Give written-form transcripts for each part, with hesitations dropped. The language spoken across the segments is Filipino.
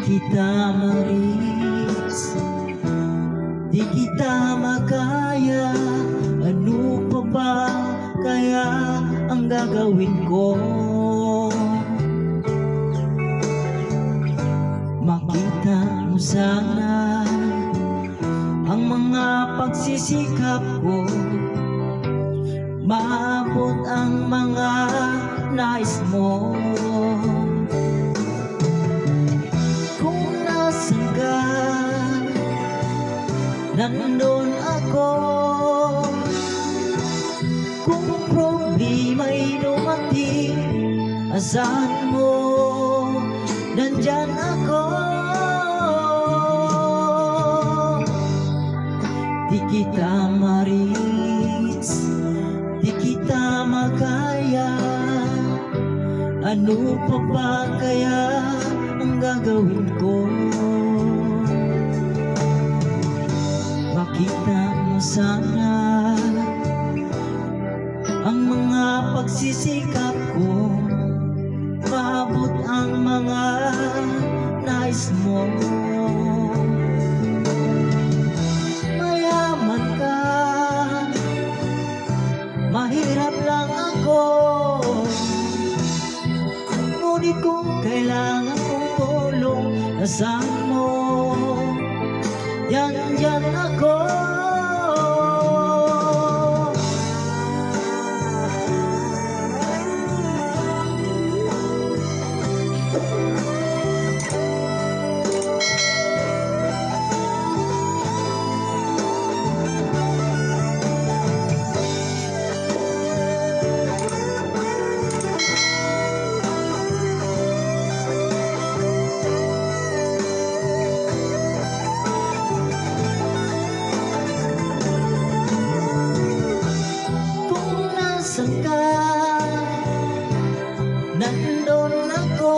kita ma-reach, di kita makaya. Ano pa ba kaya ang gagawin ko? Makita mo sana ang mga pagsisikap ko, maabot ang mga nais mo. Kung nasan ka, nandun ako. Kung problema'y dumating, asahan mo, nandyan ako. Di kita ma-reach, di kita makaya. Ano pa ba kaya ang gagawin ko? Makita mo sana ang mga pagsisikap ko, maabot ang mga nais mo. Mayaman ka, mahirap lang ako, ngunit kung kailangan kong tulong, asahan mo, yan ako. Nasaan ka? Nandun ako.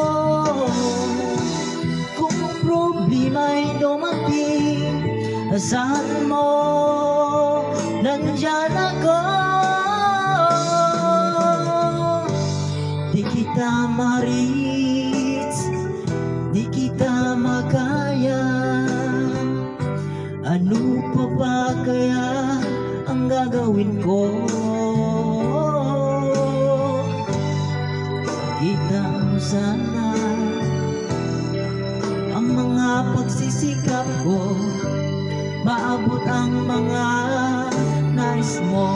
Kung problema'y dumating, asahan mo, nandyan ako. Di kita ma-reach, di kita makaya. Ano pa ba kaya ang gagawin ko? Kita mo sana ang mga pagsisikap ko, maabot ang mga nais mo.